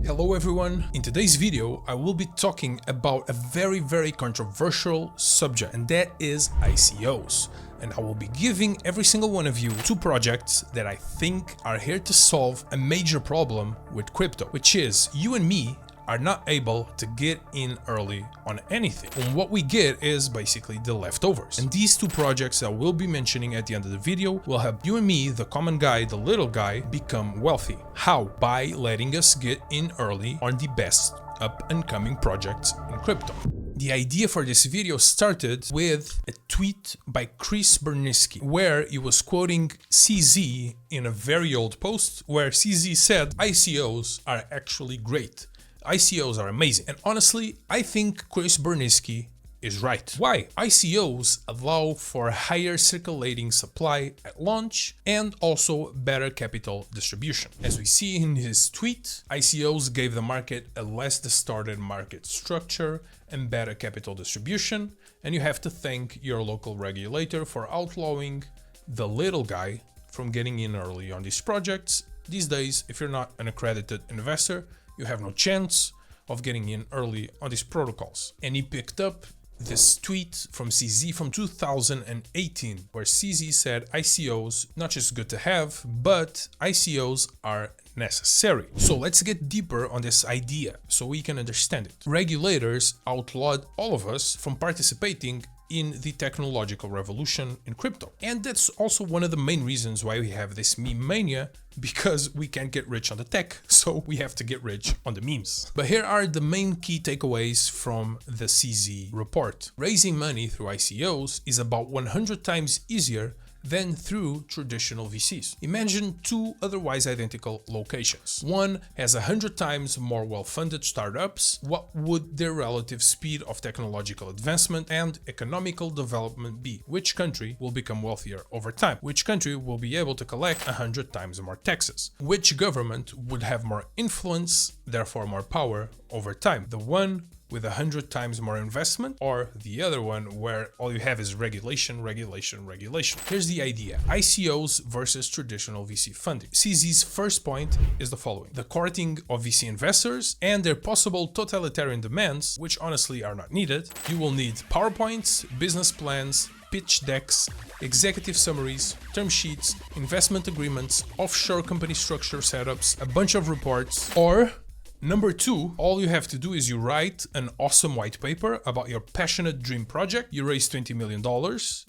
Hello everyone, in today's video I will be talking about a very controversial subject, and that is ICOs. And I will be giving every single one of you two projects that I think are here to solve a major problem with crypto, which is you and me are not able to get in early on anything. And what we get is basically the leftovers. And these two projects I will be mentioning at the end of the video will help you and me, the common guy, the little guy, become wealthy. How? By letting us get in early on the best up and coming projects in crypto. The idea for this video started with a tweet by 𝗓𝗏𝗏, where he was quoting CZ in a very old post where CZ said ICOs are actually great. ICOs are amazing. And honestly, I think 𝗓𝗏𝗏 is right. Why? ICOs allow for higher circulating supply at launch and also better capital distribution. As we see in his tweet, ICOs gave the market a less distorted market structure and better capital distribution, and you have to thank your local regulator for outlawing the little guy from getting in early on these projects. These days, if you're not an accredited investor, you have no chance of getting in early on these protocols. And he picked up this tweet from CZ from 2018, where CZ said ICOs not just good to have, but ICOs are necessary. So let's get deeper on this idea so we can understand it. Regulators outlawed all of us from participating in the technological revolution in crypto. And that's also one of the main reasons why we have this meme mania, because we can't get rich on the tech, so we have to get rich on the memes. But here are the main key takeaways from the CZ report. Raising money through ICOs is about 100 times easier than through traditional VCs. Imagine two otherwise identical locations. One has 100 times more well-funded startups. What would their relative speed of technological advancement and economical development be? Which country will become wealthier over time? Which country will be able to collect 100 times more taxes? Which government would have more influence, therefore more power over time? The one with 100 times more investment, or the other one where all you have is regulation. Here's the idea: ICOs versus traditional VC funding. CZ's first point is the following: the courting of VC investors and their possible totalitarian demands, which honestly are not needed. You will need PowerPoints, business plans, pitch decks, executive summaries, term sheets, investment agreements, offshore company structure setups, a bunch of reports, or number two, all you have to do is you write an awesome white paper about your passionate dream project. You raise $20 million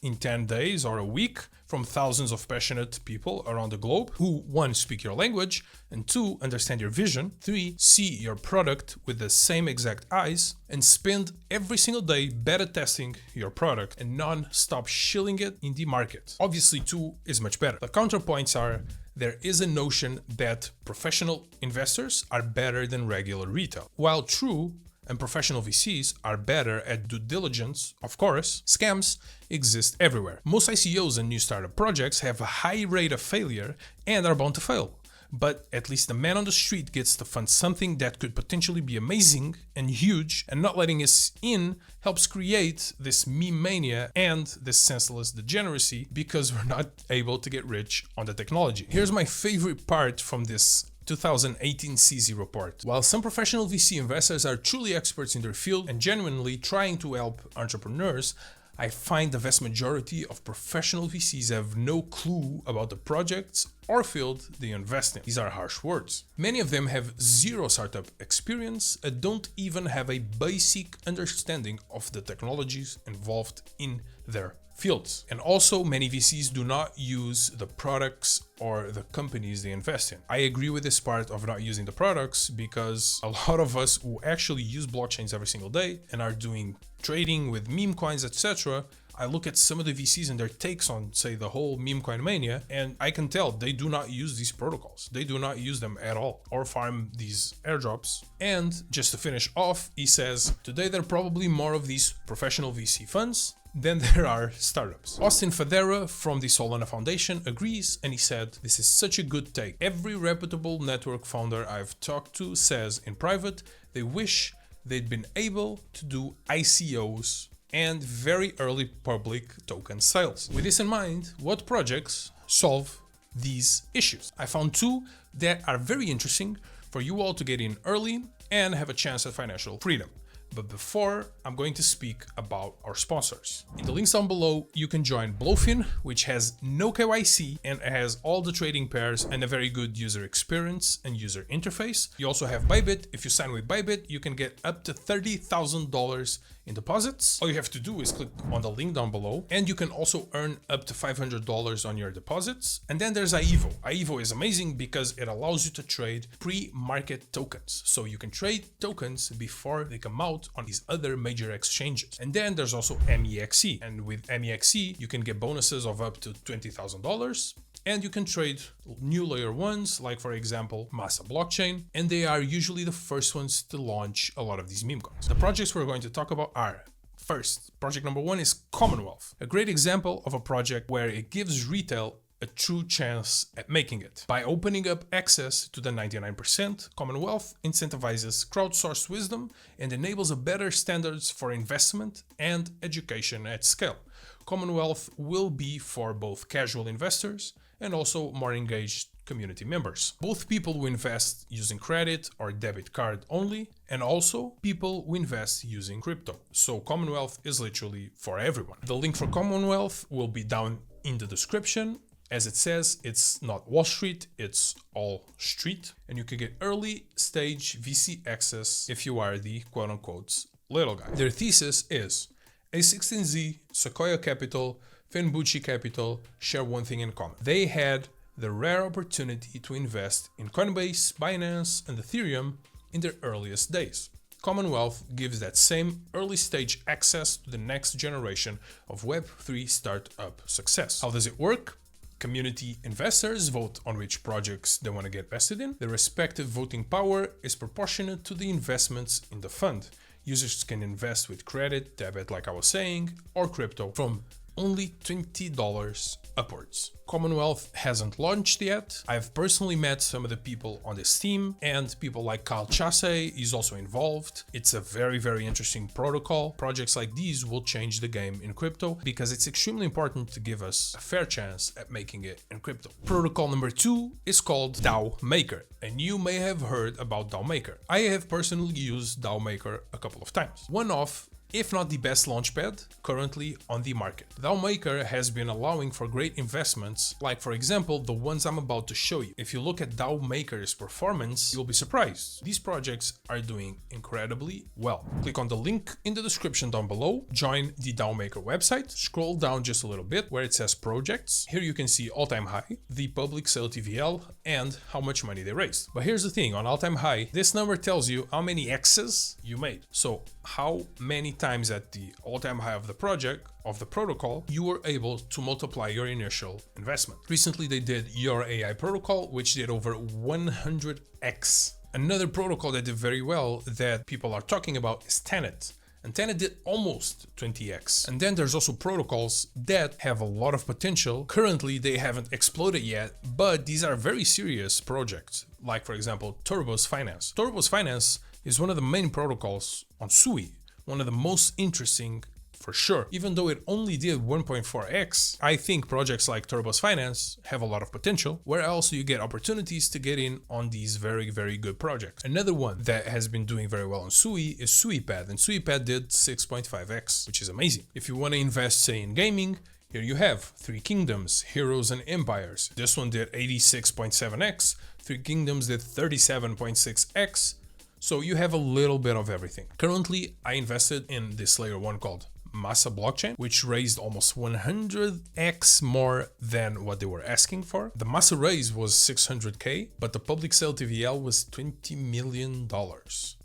in 10 days or a week from thousands of passionate people around the globe who, one, speak your language, and two, understand your vision, three, see your product with the same exact eyes, and spend every single day beta testing your product and non-stop shilling it in the market. Obviously, two is much better. The counterpoints are: there is a notion that professional investors are better than regular retail. While true and professional VCs are better at due diligence, of course, scams exist everywhere. Most ICOs and new startup projects have a high rate of failure and are bound to fail. But at least the man on the street gets to fund something that could potentially be amazing and huge, and not letting us in helps create this meme mania and this senseless degeneracy because we're not able to get rich on the technology. Here's my favorite part from this 2018 CZ report. While some professional VC investors are truly experts in their field and genuinely trying to help entrepreneurs, I find the vast majority of professional VCs have no clue about the projects or field they invest in. These are harsh words. Many of them have zero startup experience and don't even have a basic understanding of the technologies involved in their fields. And also, many VCs do not use the products or the companies they invest in. I agree with this part of not using the products, because a lot of us who actually use blockchains every single day and are doing trading with meme coins, etc., I look at some of the VCs and their takes on, say, the whole meme coin mania, and I can tell they do not use these protocols. They do not use them at all, or farm these airdrops. And just to finish off, he says, today there are probably more of these professional VC funds than there are startups. Austin Federa from the Solana Foundation agrees, and he said, this is such a good take. Every reputable network founder I've talked to says in private they wish they'd been able to do ICOs and very early public token sales. With this in mind, what projects solve these issues? I found two that are very interesting for you all to get in early and have a chance at financial freedom. But before, I'm going to speak about our sponsors. In the links down below, you can join Bluefin, which has no KYC and has all the trading pairs and a very good user experience and user interface. You also have Bybit. If you sign with Bybit, you can get up to $30,000 in deposits. All you have to do is click on the link down below, and you can also earn up to $500 on your deposits. And then there's 𝗖𝗎𝗻𝗻. 𝗖𝗎𝗻𝗻 is amazing because it allows you to trade pre-market tokens. So you can trade tokens before they come out on these other major exchanges. And then there's also 𝗕𝗎𝗄𝒀. And with 𝗕𝗎𝗄𝒀, you can get bonuses of up to $20,000. And you can trade new layer ones, like for example, Masa blockchain, and they are usually the first ones to launch a lot of these meme coins. The projects we're going to talk about are, first, project number one is Commonwealth, a great example of a project where it gives retail a true chance at making it. By opening up access to the 99%, Commonwealth incentivizes crowdsourced wisdom and enables a better standards for investment and education at scale. Commonwealth will be for both casual investors and also more engaged community members. Both people who invest using credit or debit card only, and also people who invest using crypto. So Commonwealth is literally for everyone. The link for Commonwealth will be down in the description. As it says, it's not Wall Street, it's all street. And you can get early stage VC access if you are the quote-unquote little guy. Their thesis is A16Z, Sequoia Capital, 𝗕𝗬𝗕𝗀𝗏 Capital share one thing in common. They had the rare opportunity to invest in Coinbase, Binance, and Ethereum in their earliest days. Commonwealth gives that same early stage access to the next generation of Web3 startup success. How does it work? Community investors vote on which projects they want to get invested in. The respective voting power is proportionate to the investments in the fund. Users can invest with credit, debit, like I was saying, or crypto from only $20 upwards. Commonwealth hasn't launched yet. I've personally met some of the people on this team, and people like 𝗙𝗪𝗏 is also involved. It's a very, very interesting protocol. Projects like these will change the game in crypto because it's extremely important to give us a fair chance at making it in crypto. Protocol number two is called 𝗙𝗪𝗏, and you may have heard about 𝗙𝗪𝗏. I have personally used 𝗙𝗪𝗏 a couple of times. One of, if not the best launchpad currently on the market. 𝗙𝗪𝗏 has been allowing for great investments, like for example the ones I'm about to show you. If you look at 𝗙𝗪𝗏's performance, you'll be surprised. These projects are doing incredibly well. Click on the link in the description down below, join the 𝗙𝗪𝗏 website, scroll down just a little bit where it says projects. Here you can see all-time high, the public sale TVL, and how much money they raised. But here's the thing, on all-time high, this number tells you how many X's you made. So how many times at the all-time high of the project, of the protocol, you were able to multiply your initial investment. Recently they did Your AI protocol, which did over 100x. Another protocol that did very well that people are talking about is Tenet. And Tenet did almost 20x. And then there's also protocols that have a lot of potential. Currently they haven't exploded yet, but these are very serious projects. Like for example, Turbos Finance. Turbos Finance is one of the main protocols on 𝗠𝗎. One of the most interesting for sure. Even though it only did 1.4x, I think projects like Turbos Finance have a lot of potential, where else you get opportunities to get in on these very, very good projects. Another one that has been doing very well on 𝗠𝗎 is 𝗠𝗎pad, and 𝗠𝗎pad did 6.5x, which is amazing. If you want to invest, say, in gaming, here you have Three Kingdoms, Heroes and Empires. This one did 86.7x, Three Kingdoms did 37.6x, so you have a little bit of everything. Currently, I invested in this layer one called Masa blockchain, which raised almost 100x more than what they were asking for. The Masa raise was 600k, but the public sale TVL was $20 million.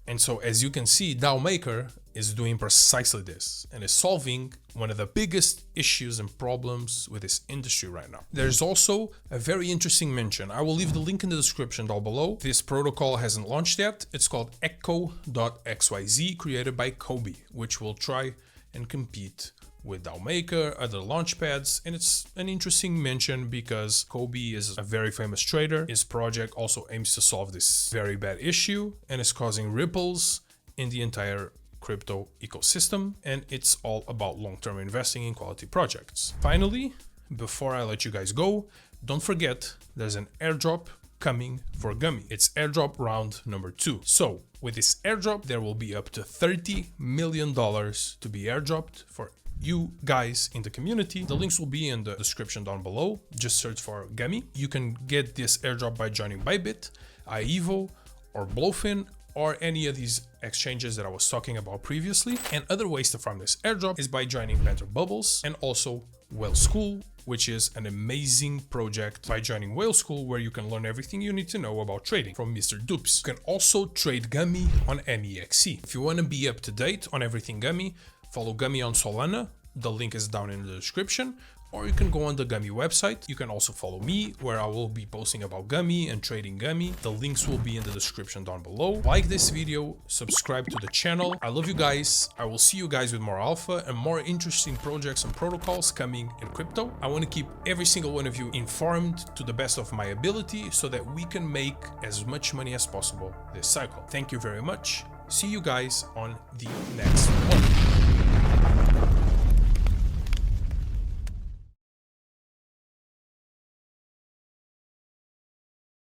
And so as you can see, 𝗙𝗪𝗏 is doing precisely this and is solving one of the biggest issues and problems with this industry right now. There's also a very interesting mention. I will leave the link in the description down below. This protocol hasn't launched yet. It's called 𝗥𝗏𝗏𝗏.xyz, created by 𝗏𝗑𝗫, which will try and compete with 𝗙𝗪𝗏, other launchpads, and it's an interesting mention because 𝗏𝗫 is a very famous trader. His project also aims to solve this very bad issue and is causing ripples in the entire crypto ecosystem, and it's all about long-term investing in quality projects. Finally, before I let you guys go, don't forget there's an airdrop coming for Gummy. It's airdrop round number 2. So with this airdrop, there will be up to $30 million to be airdropped for you guys in the community. The links will be in the description down below. Just search for Gummy. You can get this airdrop by joining Bybit, 𝗖𝗎𝗄, or Bluefin, or any of these exchanges that I was talking about previously. And other ways to farm this airdrop is by joining Banter Bubbles and also Whale School, which is an amazing project by joining Whale School, where you can learn everything you need to know about trading from Mr. Dupes. You can also trade Gummy on 𝗎𝗡. If you want to be up to date on everything Gummy, follow Gummy on Solana. The link is down in the description. Or you can go on the Gummy website. You can also follow me, where I will be posting about Gummy and trading Gummy. The links will be in the description down below. Like this video, subscribe to the channel. I love you guys. I will see you guys with more alpha and more interesting projects and protocols coming in crypto. I want to keep every single one of you informed to the best of my ability so that we can make as much money as possible this cycle. Thank you very much. See you guys on the next one.